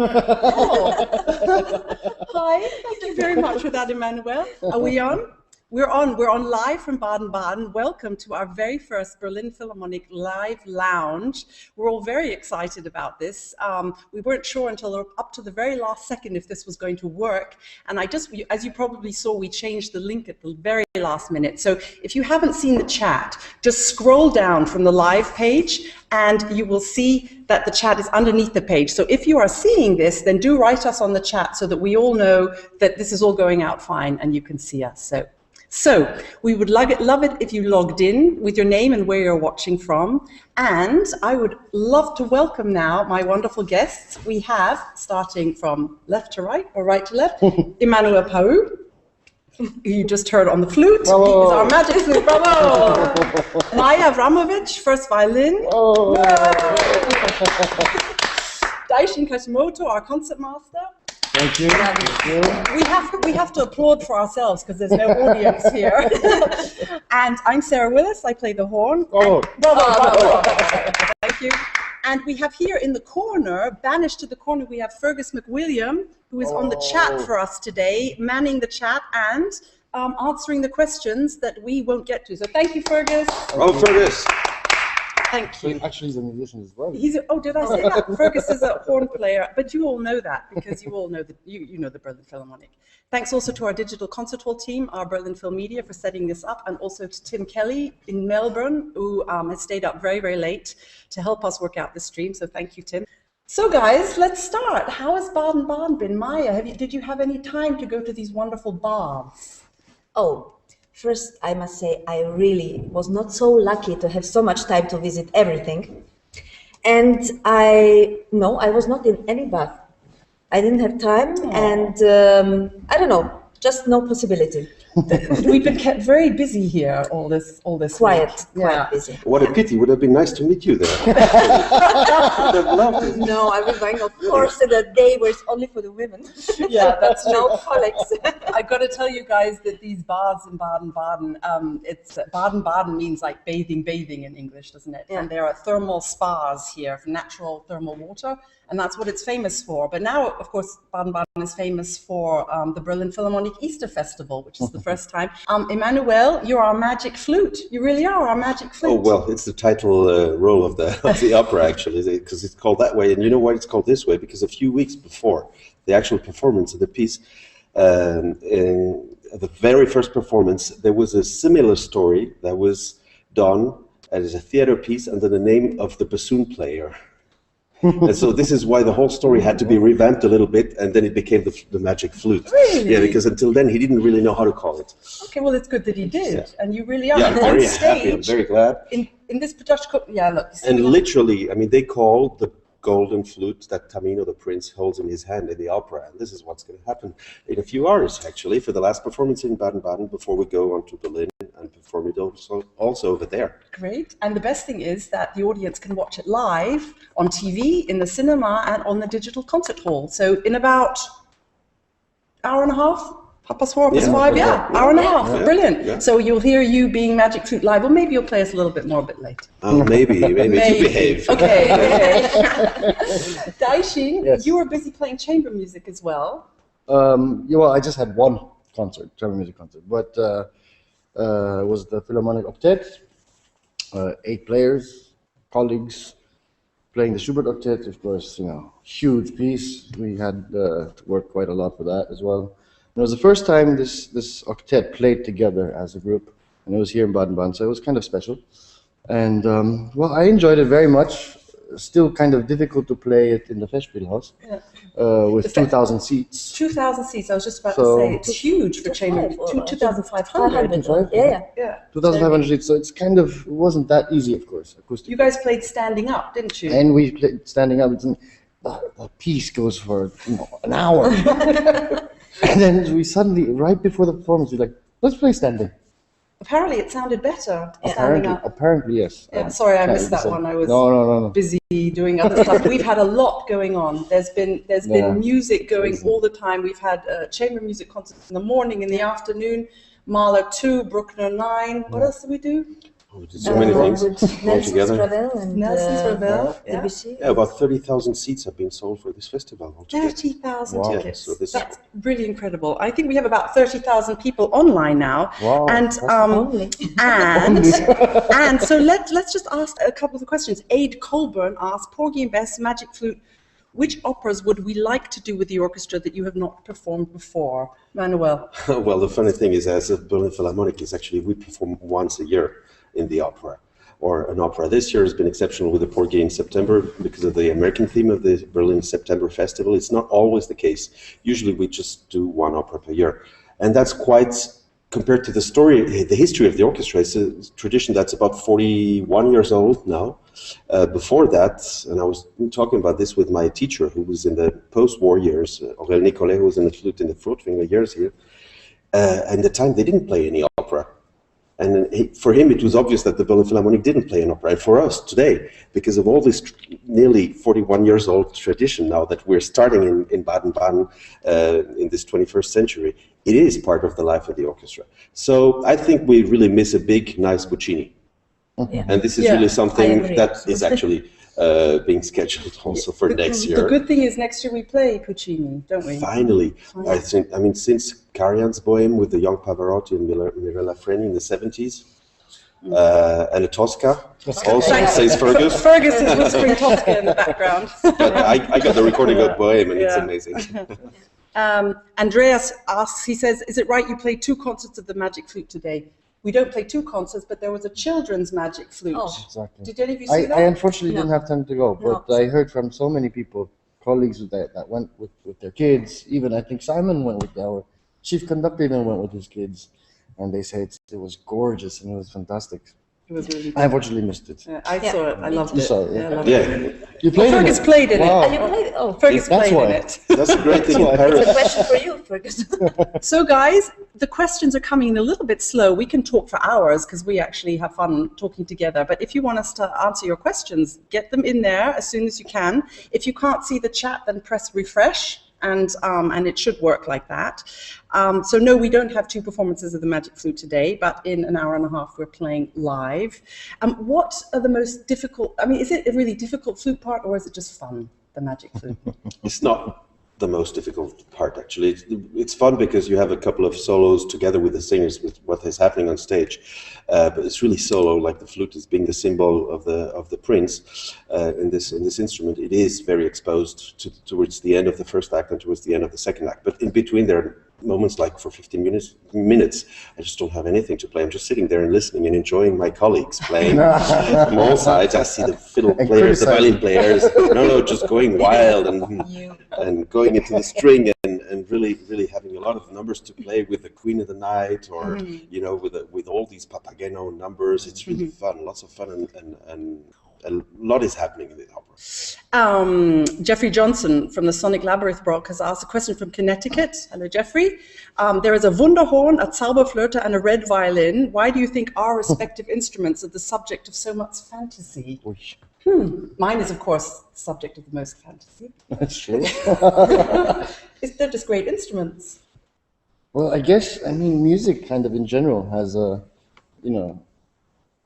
Oh. Hi, thank you very much for that, Emmanuel. Are we on? We're on live from Baden-Baden. Welcome to our very first Berlin Philharmonic live lounge. We're all very excited about this. We weren't sure until up to the very last second if this was going to work. And as you probably saw, we changed the link at the very last minute. So if you haven't seen the chat, just scroll down from the live page and you will see that the chat is underneath the page. So if you are seeing this, then do write us on the chat so that we all know that this is all going out fine and you can see us. So we would love it if you logged in with your name and where you're watching from. And I would love to welcome now my wonderful guests. We have, starting from left to right or right to left, Emmanuel Pahud, who you just heard on the flute. Bravo. He is our magic flute. Bravo! Maja Avramović, first violin. Oh. Daishin Kashimoto, our concertmaster. Thank you. We have to applaud for ourselves because there's no audience here. And I'm Sarah Willis. I play the horn. Oh, bravo. Thank you. And we have here in the corner, banished to the corner, we have Fergus McWilliam, who is on the chat for us today, manning the chat and answering the questions that we won't get to. So thank you, Fergus. Oh, Fergus. Thank you. Actually, he's a musician as well. Did I say that? Fergus is a horn player, but you all know that because you all know you know the Berlin Philharmonic. Thanks also to our digital concert hall team, our Berlin Phil Media, for setting this up, and also to Tim Kelly in Melbourne, who has stayed up very, very late to help us work out the stream. So thank you, Tim. So guys, let's start. How has Baden-Baden been? Maja, did you have any time to go to these wonderful baths? Oh. First, I must say, I really was not so lucky to have so much time to visit everything. And I was not in any bath. I didn't have time, and I don't know, just no possibility. We've been kept very busy here all this quite week. Busy. What a pity! Would have been nice to meet you there. No, I was going, of course, to the day where it's only for the women. Yeah, that's true. No colleagues. I've got to tell you guys that these baths in Baden-Baden, Baden-Baden means like bathing in English, doesn't it? Yeah. And there are thermal spas here, natural thermal water. And that's what it's famous for. But now, of course, Baden-Baden is famous for the Berlin Philharmonic Easter Festival, which is the first time. Emmanuel, you're our magic flute. You really are our magic flute. Oh, well, it's the title role of the opera, actually, because it's called that way. And you know why it's called this way? Because a few weeks before the actual performance of the piece, in the very first performance, there was a similar story that was done as a theater piece under the name of the bassoon player. And so this is why the whole story had to be revamped a little bit, and then it became the magic flute. Really? Yeah, because until then he didn't really know how to call it. Okay, well, it's good that he did, yeah. And you really are. Yeah, and I'm very on stage, happy. I'm very glad. In this production, yeah, look. And literally, I mean, they call the golden flute that Tamino, the prince, holds in his hand in the opera. And this is what's going to happen in a few hours, actually, for the last performance in Baden-Baden before we go on to Berlin and perform it also over there. Great. And the best thing is that the audience can watch it live on TV, in the cinema, and on the digital concert hall. So in about hour and a half, 5:45, hour and a half. Yeah. Brilliant. Yeah. So you'll hear you being magic flute live, or maybe you'll play us a little bit more a bit later. Maybe to behave. Okay. Daishin, yes. You were busy playing chamber music as well. Well, I just had one concert, chamber music concert, but it was the Philharmonic Octet, 8 players, colleagues, playing the Schubert Octet, of course, huge piece. We had to work quite a lot for that as well. And it was the first time this octet played together as a group, and it was here in Baden-Baden, so it was kind of special. And well, I enjoyed it very much. Still kind of difficult to play it in the Festspielhaus with 2,000 seats. 2,000 seats, I was just about to say, it's huge for chamber. 2,500. Yeah. 2,500 seats, so it's kind of, it wasn't that easy, of course, acoustic. You guys played standing up, didn't you? And we played standing up. The piece goes for an hour. And then we suddenly, right before the performance, we're like, let's play standing. Apparently it sounded better standing up. Apparently, yes. Yeah, sorry, I missed that one. I was no. busy doing other stuff. We've had a lot going on. There's been music going all the time. We've had chamber music concerts in the morning, in the afternoon, Mahler 2, Bruckner 9. What else did we do? We did so many things with all Nelson's together. Ravel and Nelson's Ravel, yeah. Debussy. Yeah, about 30,000 seats have been sold for this festival altogether. 30,000 Wow. tickets. So this- That's really incredible. I think we have about 30,000 people online now. Wow, And Only. and so let's just ask a couple of questions. Aid Colburn asked, Porgy and Bess, Magic Flute, which operas would we like to do with the orchestra that you have not performed before? Manuel. Well, the funny thing is, as a Berlin Philharmonic, is actually we perform once a year in the opera, or an opera. This year has been exceptional with the Porgy in September because of the American theme of the Berlin September Festival. It's not always the case. Usually we just do one opera per year. And that's quite, compared to the story, the history of the orchestra, it's a tradition that's about 41 years old now. Before that, and I was talking about this with my teacher who was in the post-war years, Aurel Nicolet, who was in the flute in the Furtwängler years here. And at the time they didn't play any opera. And for him, it was obvious that the Berlin Philharmonic didn't play an opera. And for us today, because of all this nearly 41 years old tradition now that we're starting in Baden-Baden in this 21st century, it is part of the life of the orchestra. So I think we really miss a big, nice Puccini. Yeah. And this is Yeah, really I something agree. that is actually being scheduled also for next year. The good thing is next year we play Puccini, don't we? Finally, I mean, since Karajan's Bohème with the young Pavarotti and Mirella Freni in the 70s, and a Tosca, also says Fergus. Fergus is whispering Tosca in the background. But I got the recording of Bohème, and it's Yeah. amazing. Andreas asks, he says, is it right you played 2 concerts of the Magic Flute today? We don't play 2 concerts, but there was a children's Magic Flute. Oh. Exactly. Did any of you see that? I unfortunately No. didn't have time to go, but No. I heard from so many people, colleagues that went with their kids. Even I think Simon went with our chief conductor, even went with his kids, and they said it was gorgeous and it was fantastic. It was really I good. unfortunately missed it. Yeah, I Yeah. saw it. I loved You it. saw it, yeah. I loved it. Yeah, You played Fergus in it. played in it. Wow. And you played? Oh, Fergus That's played why. in it. that's a great thing in it's a Paris. question for you, Fergus. So guys, the questions are coming in a little bit slow. We can talk for hours because we actually have fun talking together. But if you want us to answer your questions, get them in there as soon as you can. If you can't see the chat, then press refresh. And it should work like that. So no, we don't have 2 performances of the Magic Flute today, but in an hour and a half we're playing live. What are the most difficult, I mean, is it a really difficult flute part or is it just fun, the Magic Flute? It's not the most difficult part, actually. It's fun because you have a couple of solos together with the singers with what is happening on stage, but it's really solo. Like the flute is being the symbol of the prince in this instrument. It is very exposed towards the end of the first act and towards the end of the second act. But in between there are moments like for 15 minutes, I just don't have anything to play. I'm just sitting there and listening and enjoying my colleagues playing from all sides. I see the fiddle players, the violin players, just going wild and going into the string and really having a lot of numbers to play with the Queen of the Night or with all these Papageno numbers. It's really fun, lots of fun and a lot is happening in the opera. Jeffrey Johnson from the Sonic Labyrinth Brock has asked a question from Connecticut. Hello, Jeffrey. There is a Wunderhorn, a Zauberflöte, and a red violin. Why do you think our respective instruments are the subject of so much fantasy? Mine is, of course, the subject of the most fantasy. That's true. They're just great instruments. Well, I guess, I mean, music kind of in general has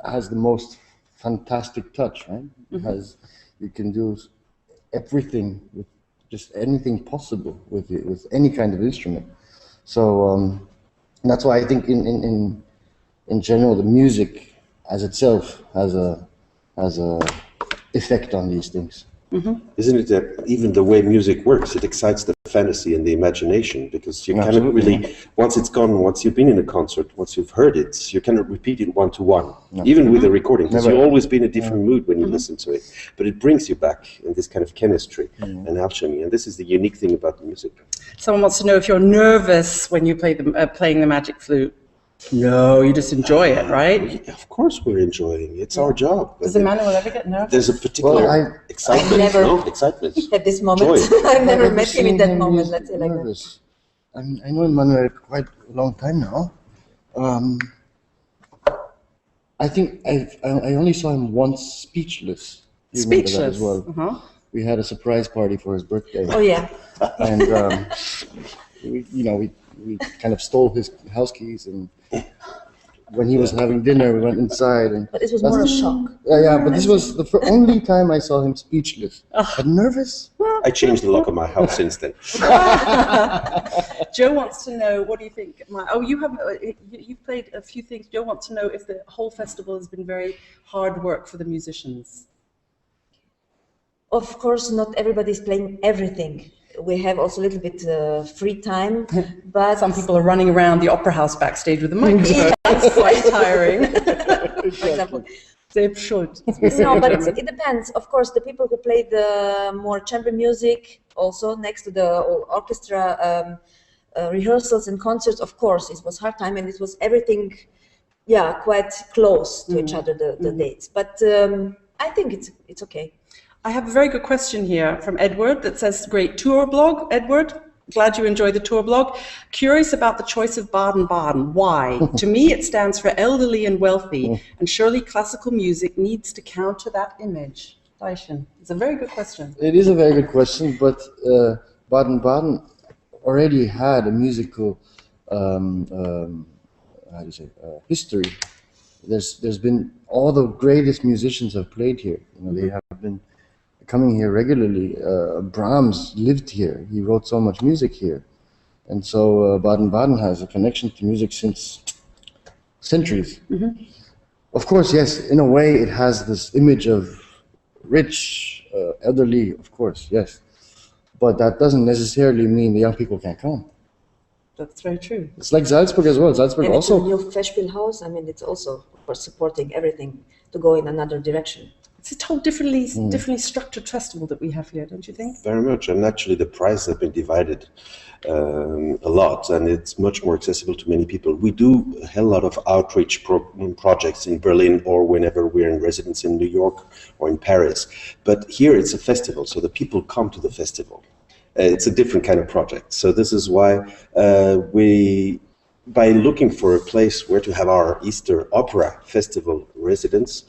has the most fantastic touch, right? Because you can do everything with just anything possible with it, with any kind of instrument. So that's why I think in general the music as itself has a effect on these things. Isn't it that even the way music works, it excites the fantasy and the imagination, because you cannot really, once it's gone, once you've been in a concert, once you've heard it, you cannot repeat it one-to-one, even with a recording, because you'll always be in a different mood when you listen to it. But it brings you back in this kind of chemistry and alchemy, and this is the unique thing about the music. Someone wants to know if you're nervous when you play playing the Magic Flute. No, you just enjoy it, right? Of course we're enjoying it. It's our job. Does Emmanuel ever get nervous? There's a particular excitement, I've never- excitement. At this moment, Joy. I've never I've met him in seen that him moment, let's say like that. nervous. I know Emmanuel quite a long time now. I think I only saw him once speechless. You remember that as Speechless. well. We had a surprise party for his birthday. Oh yeah, And we kind of stole his house keys and when he was having dinner, we went inside, and But it was more a shock. yeah. But this was the only time I saw him speechless. But nervous. I changed the lock of my house since then. Joe wants to know, what do you think? You've played a few things. Joe wants to know if the whole festival has been very hard work for the musicians. Of course, not everybody's playing everything. We have also a little bit free time, but Some people are running around the opera house backstage with a microphone. It's quite tiring. for example. Selbst schuld. No, but it depends. Of course, the people who play the more chamber music, also next to the orchestra rehearsals and concerts, of course, it was hard time, and it was everything, quite close to each other, the dates. But I think it's okay. I have a very good question here from Edward that says, great tour blog, Edward. Glad you enjoyed the tour blog. Curious about the choice of Baden-Baden. Why? To me, it stands for elderly and wealthy, and surely classical music needs to counter that image. Daishin, it's a very good question. It is a very good question, but Baden-Baden already had a musical history. There's been all the greatest musicians have played here. They have been coming here regularly. Brahms lived here. He wrote so much music here. And so Baden-Baden has a connection to music since centuries. Of course, yes, in a way it has this image of rich, elderly, of course, yes. But that doesn't necessarily mean the young people can't come. That's very true. It's like Salzburg as well. Salzburg And also. the new Festspielhaus, I mean, it's also, of course, supporting everything to go in another direction. It's a whole differently structured festival that we have here, don't you think? Very much, and actually the prices have been divided a lot, and it's much more accessible to many people. We do a hell lot of outreach projects in Berlin, or whenever we're in residence in New York or in Paris. But here it's a festival, so the people come to the festival. It's a different kind of project. So this is why by looking for a place where to have our Easter Opera Festival residence,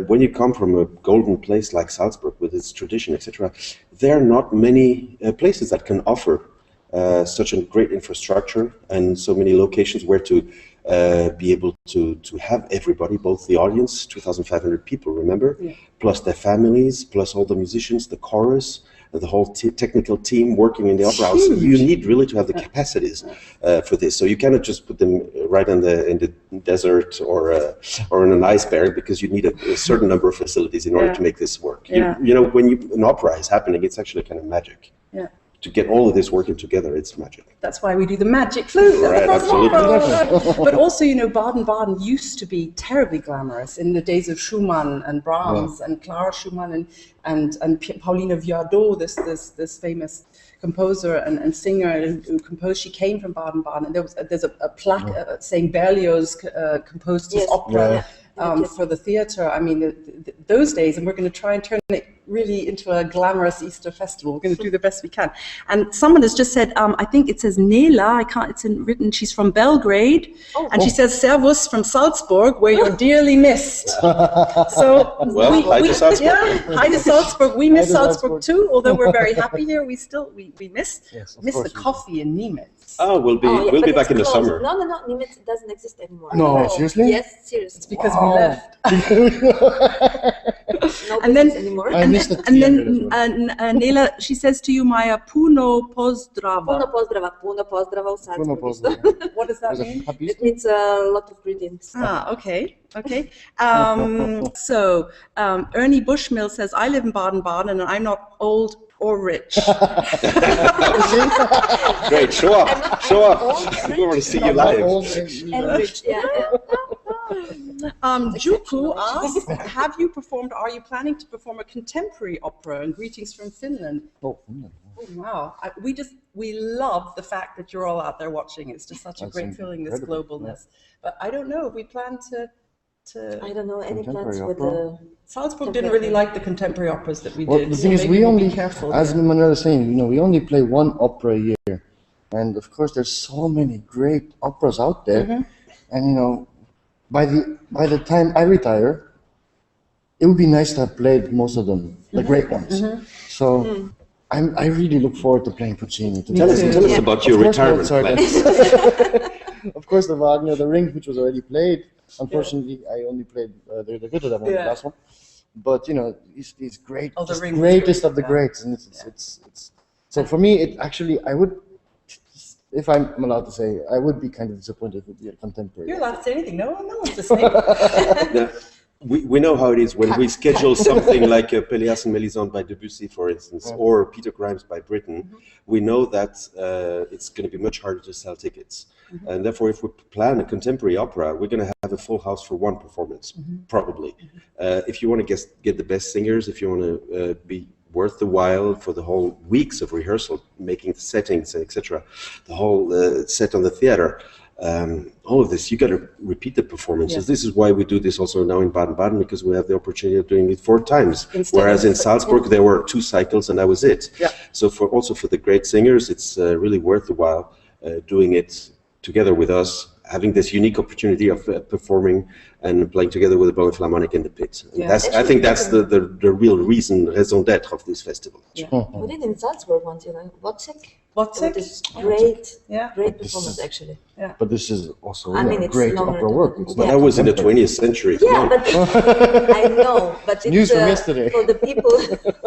when you come from a golden place like Salzburg with its tradition, etc., there are not many places that can offer such a great infrastructure and so many locations where to be able to have everybody, both the audience, 2,500 people, remember, plus their families, plus all the musicians, the chorus, the whole technical team working in the opera house. You need really to have the capacities for this. So you cannot just put them right in the desert or in an iceberg, because you need a certain number of facilities in order to make this work. You know, when an opera is happening, it's actually kind of magic. Yeah. To get all of this working together, it's magic. That's why we do the magic flute. Right, absolutely. But also, you know, Baden-Baden used to be terribly glamorous in the days of Schumann and Brahms and Clara Schumann and Paulina Viardot, this famous composer and singer who composed. She came from Baden-Baden, and there's a plaque saying Berlioz composed his opera for the theater. I mean, those days, and we're going to try and turn it really into a glamorous Easter festival. We're going to do the best we can. And someone has just said, I think it says Nela, it's written, she's from Belgrade, and she says, Servus from Salzburg, where you're dearly missed. So, hi to Salzburg. Yeah, hi to Salzburg. We miss Salzburg too, although we're very happy here. We miss the coffee in Niemitz. Oh, we'll be back in the summer. No, Niemitz doesn't exist anymore. No, seriously? Yes, seriously. It's because we left. No And then- business anymore. And then Nela, she says to you, Maja, Puno Pozdrava. Puno pozdrava u Salzburgu. What does that mean? It means a lot of greetings. Okay. So Ernie Bushmill says, I live in Baden-Baden and I'm not old or rich. Great, show off. We want to see you live. And rich, Juku asks, are you planning to perform a contemporary opera? And greetings from Finland. Oh, Wow. We love the fact that you're all out there watching. It's just such a great feeling, this globalness. But I don't know if we plan to I don't know any plans Contemporary with opera. the... Salzburg didn't really like the contemporary operas that we Well, did. the so thing is, maybe we we'll only, be careful as there. Emmanuel is saying, we only play one opera a year, and of course, there's so many great operas out there, and by the time I retire, it would be nice to have played most of them, the great ones. So I really look forward to playing Puccini. Tell us about your retirement Mozart. plans. Of of course, the Wagner, the Ring, which was already played. Unfortunately, I only played the Goethe one, the last one. But you know, he's great, The Ring, greatest of the greats, and it's so for me, it actually, I would, if I'm allowed to say, I would be kind of disappointed if it would be a contemporary. You're allowed to say anything. No one's listening. Yeah. We know how it is when we schedule something like Pelléas and Mélisande by Debussy, for instance, or Peter Grimes by Britten. We know that it's going to be much harder to sell tickets. And therefore, if we plan a contemporary opera, we're going to have a full house for one performance, probably. If you want to get the best singers, if you want to be worth the while for the whole weeks of rehearsal, making the settings, etc., the whole set on the theater, all of this, you got to repeat the performances. Yes. This is why we do this also now in Baden-Baden, because we have the opportunity of doing it 4 times. Whereas in Salzburg, there were 2 cycles and that was it. Yeah. So also for the great singers, it's really worth the while doing it together with us, having this unique opportunity of performing and playing together with the Berliner Philharmoniker in the pit. And I think that's the real reason, raison d'être of this festival. We did in Salzburg once, you know, Wozzeck? It's great, Yeah. great performance actually. But this is also I mean, it's great longer opera than- work. It's But not that was in the contemporary. 20th century. Yeah, but I know, but it's, News from yesterday. for the people,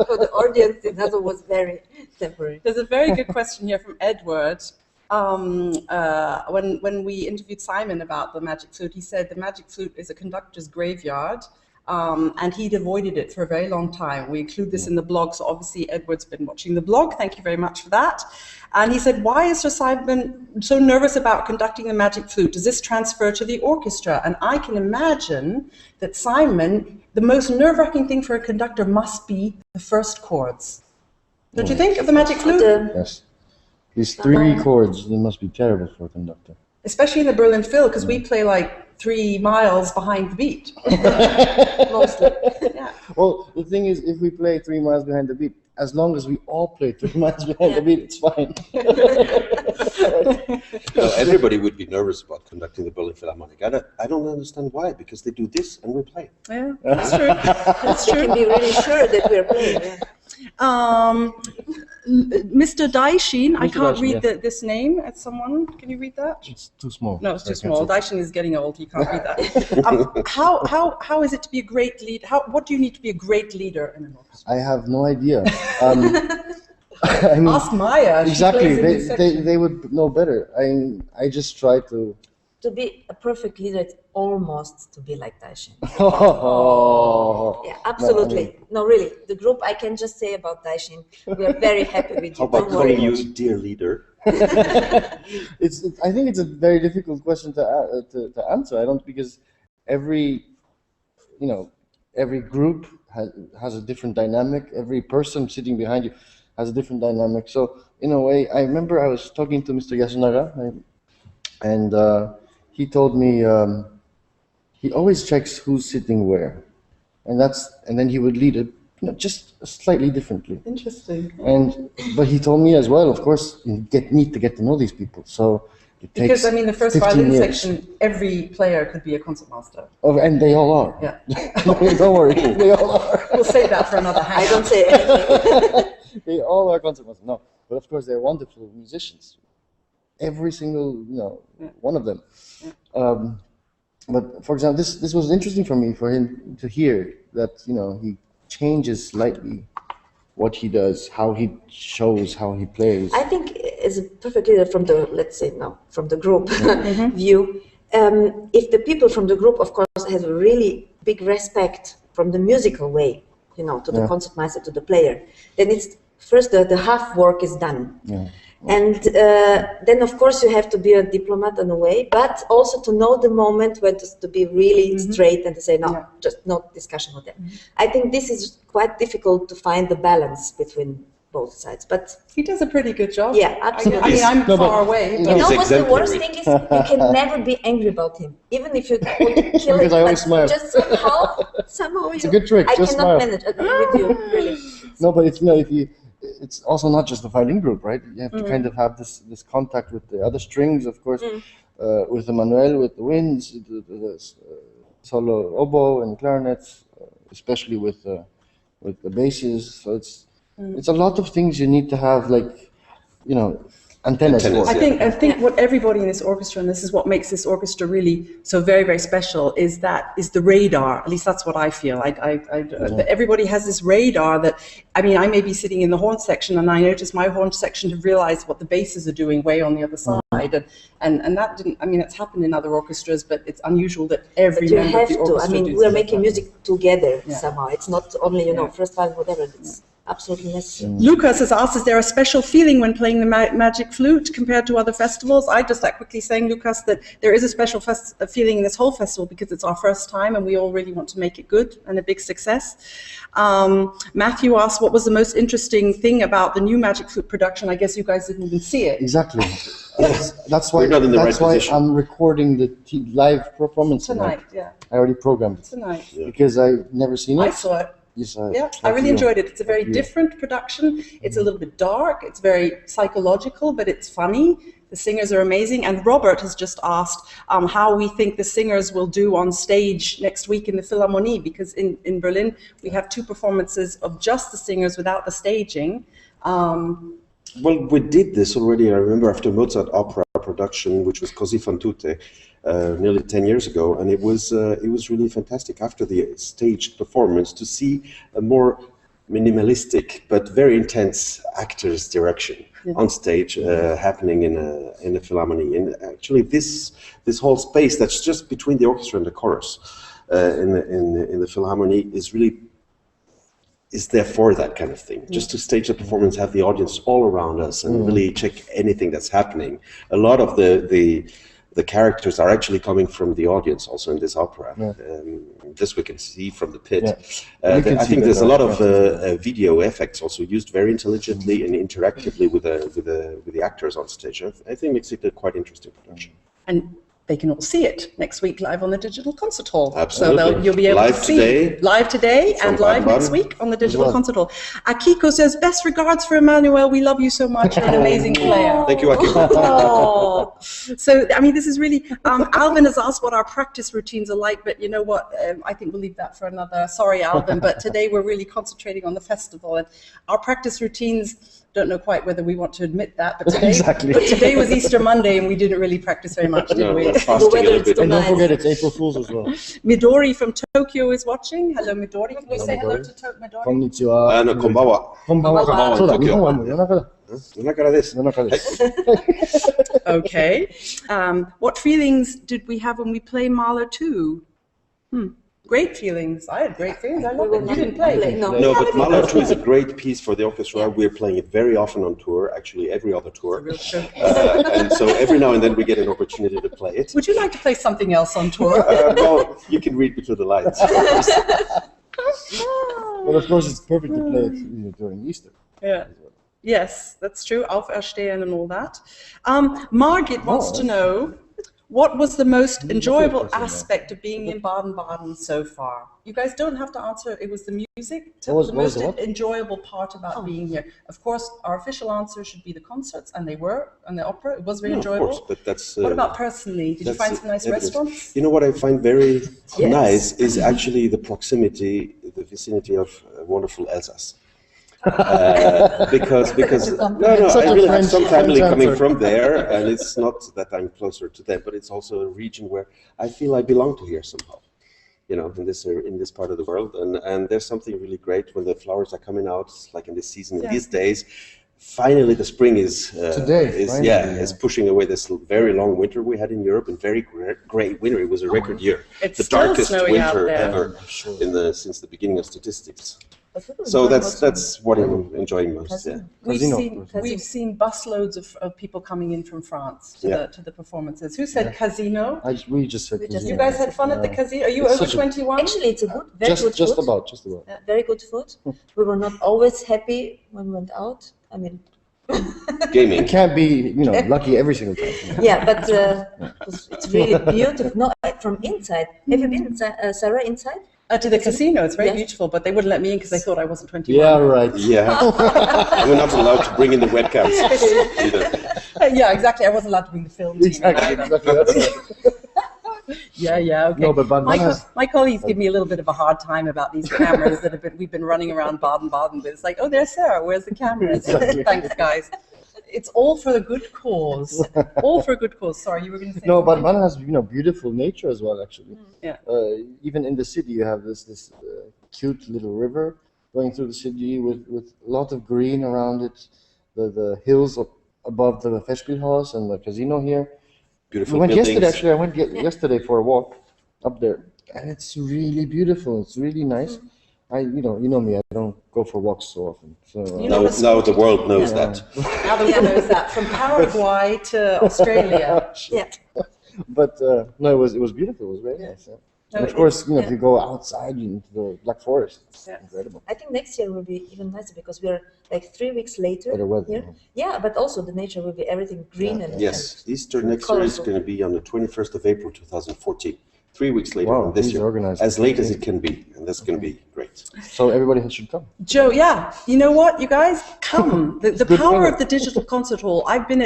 for the audience, it also was very temporary. There's a very good question here from Edward. When we interviewed Simon about the Magic Flute, he said the Magic Flute is a conductor's graveyard, and he'd avoided it for a very long time. We include this in the blog, so obviously Edward's been watching the blog. Thank you very much for that. And he said, why is Sir Simon so nervous about conducting the Magic Flute? Does this transfer to the orchestra? And I can imagine that Simon, the most nerve-wracking thing for a conductor must be the first chords. Don't you think of the Magic Flute? Yes. These 3 chords, they must be terrible for a conductor. Especially in the Berlin Phil, because we play like 3 miles behind the beat. Mostly. Yeah. Well, the thing is, if we play 3 miles behind the beat, as long as we all play 3 miles behind the beat, it's fine. Well, everybody would be nervous about conducting the Berlin Philharmonic. I don't understand why, because they do this and we play. Yeah, that's true. That's You true. can be really sure that we're playing. Yeah. Mr. Daishin, I Mr. can't Daishin, read yeah. this name. It's someone. Can you read that? It's too small. No, it's too I small. can't Daishin is getting old. He can't read that. How is it to be a great leader? What do you need to be a great leader in an orchestra? I have no idea. I mean, Ask Maja. She exactly. plays in this section. They would know better. I just try to. To be a perfect leader, it's almost to be like Daishin. Oh. Yeah, absolutely. No, really. The group, I can just say about Daishin, we are very happy with you. How about Don't worry. calling you dear leader? I think it's a very difficult question to answer. I don't, because every group has a different dynamic. Every person sitting behind you has a different dynamic. So in a way, I remember I was talking to Mr. Yasunaga, and he told me he always checks who's sitting where, and then he would lead it, just slightly differently. Interesting. But he told me as well, of course, you need to get to know these people. So it takes Because I mean, the first 15 violin years. section, every player could be a concertmaster. Oh, and they all are. Yeah. Don't worry, they all are. We'll save that for another hangout. I don't say anything. They all are concertmasters. No, but of course they're wonderful musicians. Every single, one of them. But for example, this was interesting for him to hear that, he changes slightly what he does, how he shows, how he plays. I think as a perfect leader from the, let's say now, from the group view, if the people from the group, of course, have a really big respect from the musical way, to the concertmaster, to the player, then it's first the half work is done. Yeah. And then, of course, you have to be a diplomat in a way, but also to know the moment when to be really straight and to say, no, just no discussion with them. I think this is quite difficult to find the balance between both sides. But He does a pretty good job. yeah, absolutely. I mean, I'm No, but- far away. You But know He's what the worst exemplary. thing is? You can never be angry about him, even if you would kill Because him. I always but smile. just somehow It's a good trick, I just cannot smile. manage. Agree with you, really. No, but it's also not just the violin group, right? You have to kind of have this contact with the other strings, of course, with Emmanuel, with the winds, the solo oboe and clarinets, especially with the basses. So it's a lot of things you need to have, Antennas. Antennas, for. yeah. I think what everybody in this orchestra, and this is what makes this orchestra really so very, very special, is the radar. At least that's what I feel. Everybody has this radar that, I mean, I may be sitting in the horn section and I notice my horn section to realize what the basses are doing way on the other side. And that didn't, I mean, it's happened in other orchestras, but it's unusual that every But you member have of the to. I orchestra mean, does we're that. making music together Yeah. somehow. It's not only, you know, Yeah. first part, whatever. It's absolutely necessary. Lucas has asked, is there a special feeling when playing the magic flute compared to other festivals? I just like quickly saying, Lucas, that there is a special feeling in this whole festival because it's our first time and we all really want to make it good and a big success. Matthew asked, what was the most interesting thing about the new magic flute production? I guess you guys didn't even see it. Exactly. That's why. We're not in the That's right why position. I'm recording the live performance Tonight, yeah, I already programmed it tonight. because I've never seen it. I saw it. You saw it. Yeah, I really enjoyed it. It's a very different production. It's a little bit dark. It's very psychological, but it's funny. The singers are amazing. And Robert has just asked how we think the singers will do on stage next week in the Philharmonie, because in Berlin, we have 2 performances of just the singers without the staging. Well, we did this already. I remember after Mozart opera production, which was Così fan tutte, nearly 10 years ago, and it was really fantastic after the staged performance to see a more minimalistic but very intense actor's direction on stage happening in a Philharmonie. And actually, this whole space that's just between the orchestra and the chorus in the Philharmonie is there for that kind of thing, just to stage the performance, have the audience all around us and really check anything that's happening. A lot of the characters are actually coming from the audience also in this opera. This we can see from the pit. I think there's a lot of video effects also used very intelligently and interactively with the actors on stage. I think makes it a quite interesting production. And they can all see it next week live on the Digital Concert Hall. Absolutely. So you'll be able Live to see today. live today From and live next Baden-Baden. week on the Digital Concert Hall. Akiko says, best regards for Emmanuel. We love you so much. You're an amazing player. Thank you, Akiko. Oh. So, I mean, this is really, Alvin has asked what our practice routines are like, but you know what, I think we'll leave that for another, sorry, Alvin, but today we're really concentrating on the festival, and our practice routines, don't know quite whether we want to admit that, but today, Exactly. but today was Easter Monday and we didn't really practice very much, did No, we? we're fasting a little bit. And don't Nice. forget, it's April Fool's as well. Midori from Tokyo is watching. Hello, Midori. Can you say hello to Midori? Konnichiwa. No, konbawa. Konbanwa. そうだ、 Tokyo. 日本はもう夜中だ。夜中です。夜中です。 Okay. What feelings did we have when we played Mahler 2? Great feelings. I had great feelings. I loved it. You didn't play. No. No, but Mahler 2 is a great piece for the orchestra. We're playing it very often on tour, actually every other tour. Real joke. And so every now and then we get an opportunity to play it. Would you like to play something else on tour? Well, you can read between the lines. But of course, it's perfect to play it during Easter. Yeah. Yes, that's true. Auferstehen and all that. Margit wants to know, what was the most enjoyable aspect of being in Baden-Baden so far? You guys don't have to answer. It was the music. Tell What was the most the what? enjoyable part about being here. Of course, our official answer should be the concerts, and they were, and the opera. It was very Of enjoyable. course, but that's... What about personally? Did you find some nice evidence. restaurants? You know what I find very Yes. nice is actually the proximity, the vicinity of wonderful Alsace. Because no, Such I a really have French- some family French coming answer. from there, and it's not that I'm closer to them, but it's also a region where I feel I belong to here somehow. You know, in this part of the world, and there's something really great when the flowers are coming out, like in this season, in these days. Finally, the spring is is pushing away this very long winter we had in Europe, and very great winter. It was a record year, It's the still darkest snowing out winter there. ever since the beginning of statistics. So that's what I'm enjoying most. Yeah. We've seen busloads of people coming in from France to the performances. Who said casino? We just said You guys had fun at the casino? Are you It's over such a- 21? Actually, it's a good, very good just food. about. Yeah, very good food. We were not always happy when we went out. I mean, Gaming. You can't be, lucky every single time. yeah, but it's really beautiful. No, from inside. Have you been inside, Sarah, inside? To the casino. It's very Yes. beautiful, but they wouldn't let me in because they thought I wasn't 21. Yeah, right. Yeah. We're not allowed to bring in the webcams either. Yeah, exactly. I wasn't allowed to bring the film team. Exactly. That's it. Yeah, okay. No, but Baden-Baden my colleagues give me a little bit of a hard time about these cameras that we've been running around Baden-Baden with. It's like, oh, there's Sarah. Where's the cameras? Thanks, guys. it's all for the good cause. All for a good cause. Sorry, you were going to say No, something? Baden-Baden has beautiful nature as well. Actually, Yeah. Even in the city, you have this cute little river going through the city with a lot of green around it. The hills above the Festspielhaus and the casino here. Beautiful We went buildings. yesterday. Actually, I went yesterday for a walk up there, and it's really beautiful. It's really nice. You know me. I don't go for walks so often. So You know, Now the world knows that. Now the world knows that. From Paraguay to Australia. Yeah. but no, it was beautiful. It was very nice. Yeah. No, And of course, if you go outside into the Black Forest, it's Yeah. incredible. I think next year will be even nicer because we're like 3 weeks later Better weather, here. Yeah, but also the nature will be everything green and Yes, Easter next year is Colorful. going to be on the 21st of April 2014. 3 weeks later Wow, than this he's year. organized. As late as it can be, and that's going to be great. So everybody should come. Joe, yeah, you know what, you guys, come. The good power weather. of the digital concert hall. I've been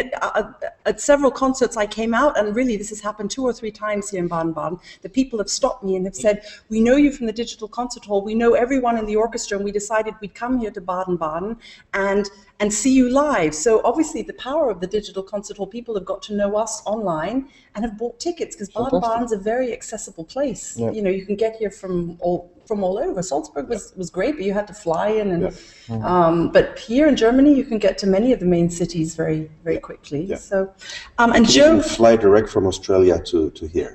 at several concerts. I came out, and really this has happened 2 or 3 times here in Baden-Baden. The people have stopped me and have said, we know you from the digital concert hall. We know everyone in the orchestra, and we decided we'd come here to Baden-Baden and see you live. So obviously the power of the digital concert hall, people have got to know us online and have bought tickets because Baden-Baden's a very accessible place. Yeah. You know, you can get here from all over. Salzburg was great, but you had to fly in. But here in Germany, you can get to many of the main cities very, very quickly. Yeah. So, and You Joe, can fly direct from Australia to here.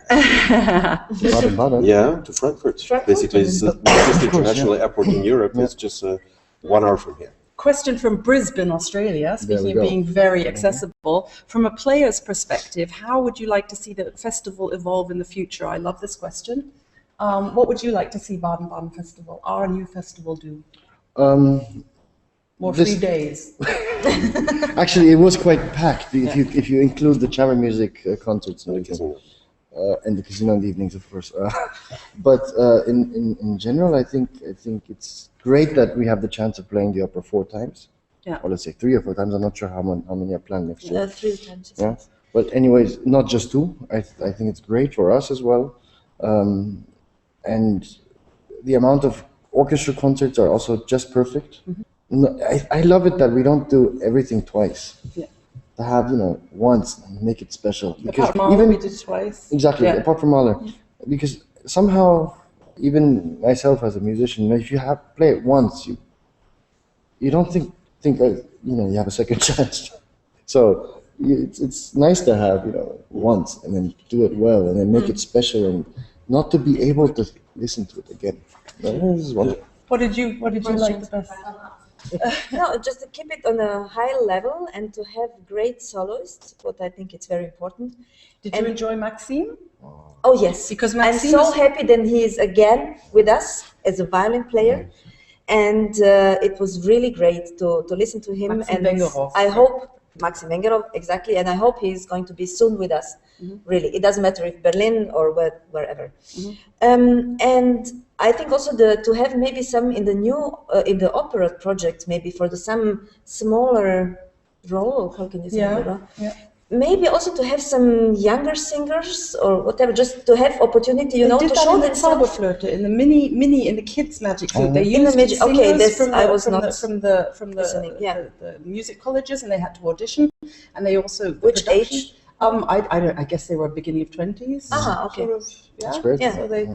Baden-Baden. Yeah, to Frankfurt. Basically, it's the biggest international airport in Europe. It's just 1 hour from here. question from Brisbane, Australia, speaking of go. being very accessible. From a player's perspective, how would you like to see the festival evolve in the future? I love this question. What would you like to see Baden-Baden Festival, our new festival, do? More This- free days. Actually, it was quite packed if you include the chamber music concerts and everything. And the casino in the evenings, of course. But in general, I think it's great that we have the chance of playing the opera 4 times. Yeah. Or let's say 3 or 4 times. I'm not sure how many are planned next year. 3 times. Yeah. But anyways, not just 2. I think it's great for us as well. And the amount of orchestra concerts are also just perfect. No, I love it that we don't do everything twice. Yeah. To have, once and make it special. Because Apart from even we did twice. exactly, Yeah. apart from Mahler, because somehow, even myself as a musician, if you play it once, you don't think you have a second chance. So it's nice to have once and then do it well and then make it special and not to be able to listen to it again. This is wonderful. What did you like the best? No, just to keep it on a high level and to have great soloists, what I think it's very important. Did you enjoy Maxime? Oh yes, Because I'm Maxime so is- happy that he is again with us as a violin player, and it was really great to listen to him. Maxim and Wengerhoff. I hope Maxim Wengerhoff, exactly, and I hope he's going to be soon with us. Really, it doesn't matter if Berlin or wherever. And I think also to have maybe some in the new in the opera project, maybe for some smaller role. How can you say that? Yeah. Maybe also to have some younger singers or whatever, just to have opportunity, They did to that show in the themselves. Zauberflöte, in the mini in the kids' magic flute. They In the used magic- okay, singers this from I the, was from not the, from the, listening, yeah. the music colleges, and they had to audition, and they also Which production- age? I don't. I guess they were beginning of 20s. Okay. Sort of, yeah. That's great. Yeah.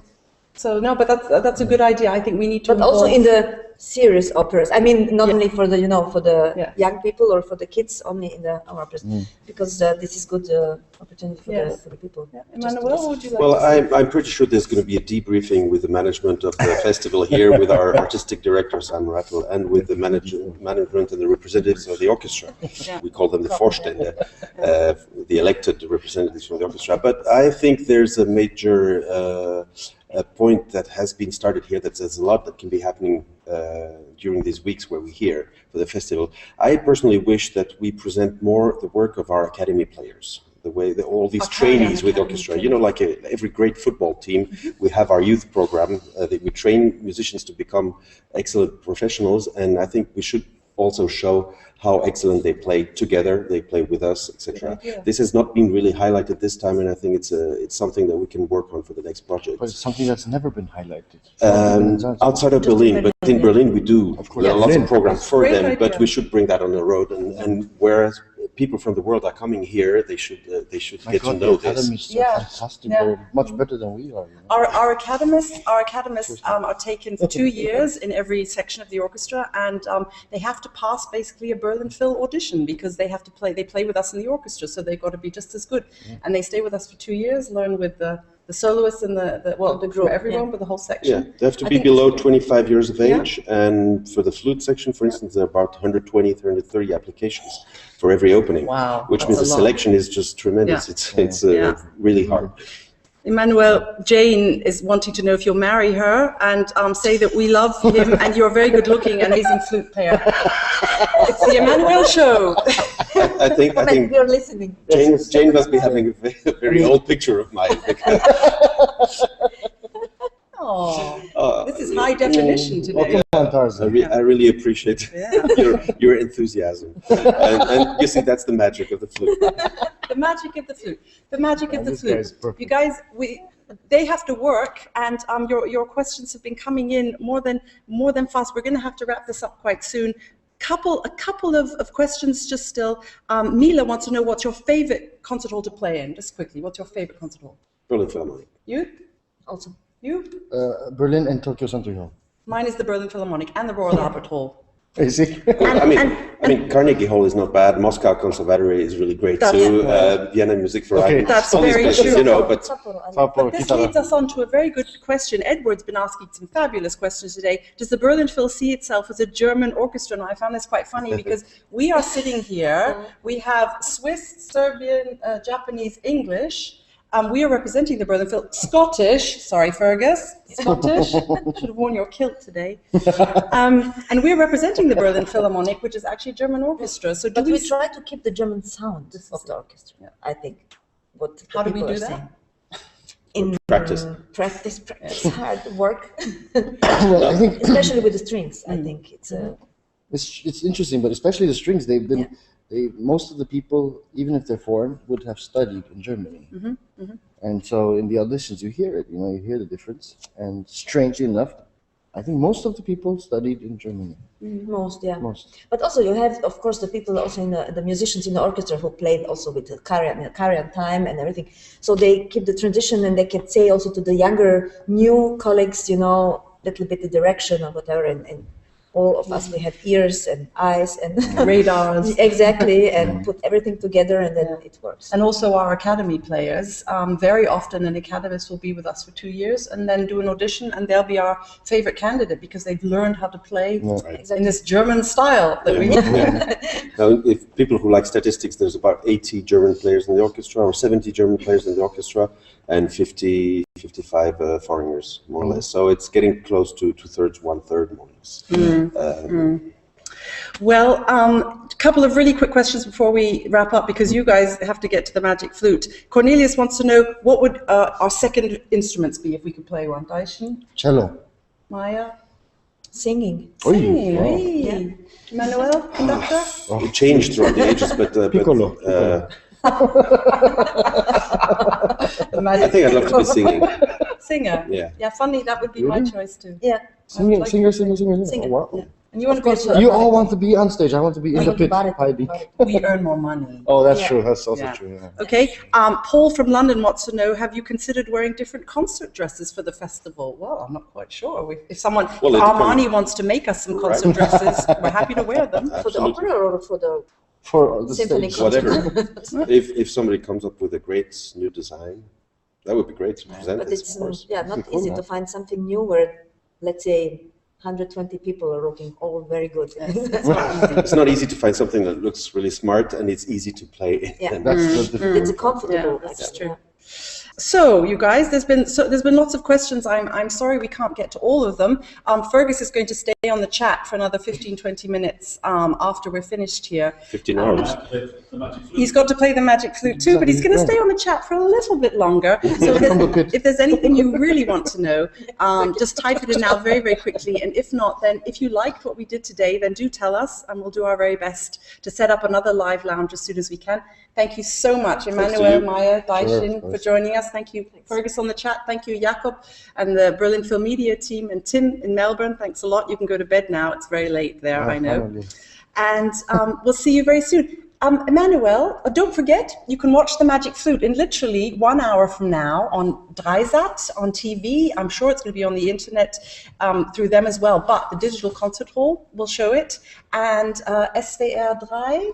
So no, but that's a good idea. I think we need to. But also involve- in the serious operas. I mean, not only for the for the Yeah. young people or for the kids, only in the operas, because this is good opportunity for Yes. the people. Yeah. Emmanuel, what would you like Well, to see? I'm pretty sure there's going to be a debriefing with the management of the festival here, with our artistic director Sam Rattle, and with the management and the representatives of the orchestra. We call them the Vorstände, the elected representatives from the orchestra. But I think there's a major a point that has been started here, that there's a lot that can be happening during these weeks where we're here for the festival. I personally wish that we present more the work of our academy players, the way all these trainees with orchestra, like every great football team, we have our youth program that we train musicians to become excellent professionals, and I think we should also show how excellent they play together, they play with us, etc. This has not been really highlighted this time, and I think it's something that we can work on for the next project. But it's something that's never been highlighted. Outside of Berlin, but in Berlin we do. There are lots of Berlin. programs for Great them, but idea. we should bring that on the road. And whereas people from the world are coming here, they should My get God, to know the this. academies are Yeah. fantastic. Yeah. They're much better than we are. You know? Our academists are taken for 2 years in every section of the orchestra, and they have to pass basically a Berlin Phil audition because they have to play. They play with us in the orchestra, so they've got to be just as good. And they stay with us for 2 years, learn with the soloists and the group, everyone, with the whole section. Yeah, they have to I be think- below 25 years of Yeah. age, and for the flute section, for instance, there are about 120, 130 applications for every opening. Wow, Which that's means a the lot. selection is just tremendous. Yeah. It's Yeah. really hard. Emmanuel, Jane is wanting to know if you'll marry her and say that we love him and you're very good looking, amazing flute player. It's the Emmanuel show. I think You're listening. Jane must be having a very old picture of mine. Oh, this is high definition today. I really appreciate your enthusiasm, and you see that's the magic of the flute. The magic of the flute. The magic of the this guy is flute. perfect. You guys, they have to work, and your questions have been coming in more than fast. We're going to have to wrap this up quite soon. A couple of questions just still. Mila wants to know what's your favorite concert hall to play in. Just quickly, what's your favorite concert hall? Berlin Philharmonic. You? Also. You? Berlin and Tokyo Century Hall. Mine is the Berlin Philharmonic and the Royal Albert Hall. Basic. I mean, Carnegie Hall is not bad. Moscow Conservatory is really great too. Vienna Music for Okay. That's all these very places, true. you know. But But this leads us on to a very good question. Edward's been asking some fabulous questions today. Does the Berlin Phil see itself as a German orchestra? And I found this quite funny because we are sitting here. We have Swiss, Serbian, Japanese, English. We are representing the Berlin Phil. Scottish, sorry Fergus, Scottish. Should have worn your kilt today. And we're representing the Berlin Philharmonic, which is actually a German orchestra. So But we try to keep the German sound of the orchestra, I think. What How do we people do are that? saying. In Practice. practice, hard work. Well, I think Especially with the strings, I think it's it's interesting, but especially the strings. They've been. Most of the people, even if they're foreign, would have studied in Germany. And so in the auditions, you hear it, you hear the difference. And strangely enough, I think most of the people studied in Germany. most. Most. But also you have, of course, the people also in the musicians in the orchestra who played also with the Karajan time and everything. So they keep the tradition and they can say also to the younger, new colleagues, little bit the direction or whatever. And all of us, we have ears and eyes and radars. Exactly, and put everything together and then it works. And also our academy players, very often an academist will be with us for 2 years and then do an audition and they'll be our favorite candidate because they've learned how to play in this German style that we Now, if people who like statistics, there's about 80 German players in the orchestra, or 70 German players in the orchestra, and 50, 55 foreigners, more or less. So it's getting close to 2/3, 1/3, more or less. Well, a couple of really quick questions before we wrap up because you guys have to get to the magic flute. Cornelius wants to know what would our second instruments be if we could play one. Daishin? Cello. Maya? Singing. Singing, wow. hey. Emmanuel, conductor? It changed throughout the ages, but Piccolo. I think I'd love to be singing. Singer? Yeah. Funny, that would be my choice too. Yeah. Singer. Singer. Oh, wow. Yeah. And you want to course, be You all want to be on stage. I want to be in the pit hiding. we earn more money. Oh, that's Yeah. true. That's also Yeah. true. Yeah. Okay, Paul from London wants to know, have you considered wearing different concert dresses for the festival? Well, I'm not quite sure. If someone, Well, it Armani depends. wants to make us some concert dresses, we're happy to wear them. For the opera or for the For the symphony stage. concert? Whatever. If somebody comes up with a great new design, that would be great to present But this, it's of course. not easy to find something new where, let's say, 120 people are looking all very good. It's not easy to find something that looks really smart and it's easy to play. Yeah. That's the difference. It's a comfortable. Yeah, that's like, true. yeah. So, you guys, there's been lots of questions. I'm sorry we can't get to all of them. Fergus is going to stay on the chat for another 15-20 minutes after we're finished here. 15 hours. He's got to play the magic flute too, but he's going to stay on the chat for a little bit longer. So if there's anything you really want to know, just type it in now very, very quickly. And if not, then if you liked what we did today, then do tell us and we'll do our very best to set up another live lounge as soon as we can. Thank you so much, Emmanuel, Maja, Daishin, for joining us. Thank you, Fergus, on the chat. Thank you, Jakob, and the Berlin Phil Media team, and Tim in Melbourne. Thanks a lot. You can go to bed now. It's very late there, I know. Finally. And we'll see you very soon. Emmanuel, don't forget, you can watch The Magic Flute in literally 1 hour from now on Dreisat, on TV. I'm sure it's going to be on the internet through them as well. But the Digital Concert Hall will show it. And SWR 3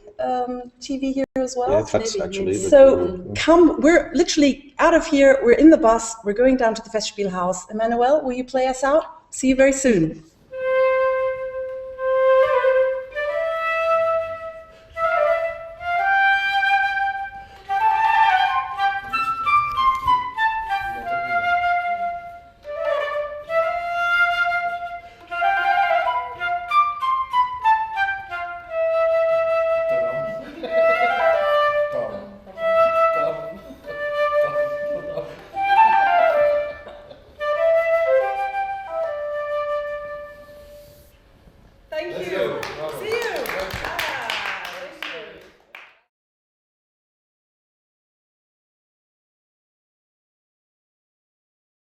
TV here as well. Yeah, that's actually. So come, we're literally out of here. We're in the bus. We're going down to the Festspielhaus. Emmanuel, will you play us out? See you very soon. Thank you. See you.